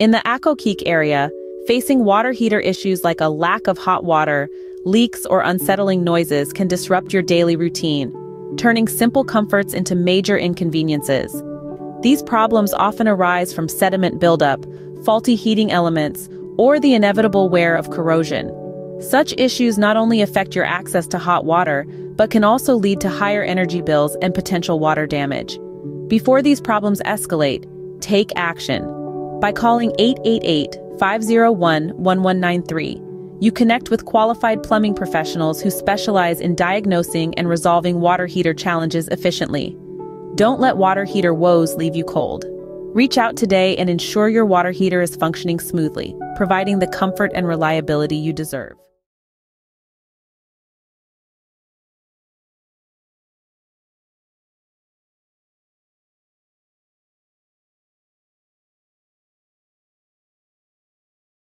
In the Accokeek area, facing water heater issues like a lack of hot water, leaks, or unsettling noises can disrupt your daily routine, turning simple comforts into major inconveniences. These problems often arise from sediment buildup, faulty heating elements, or the inevitable wear of corrosion. Such issues not only affect your access to hot water, but can also lead to higher energy bills and potential water damage. Before these problems escalate, take action. By calling 888-501-1193, you connect with qualified plumbing professionals who specialize in diagnosing and resolving water heater challenges efficiently. Don't let water heater woes leave you cold. Reach out today and ensure your water heater is functioning smoothly, providing the comfort and reliability you deserve.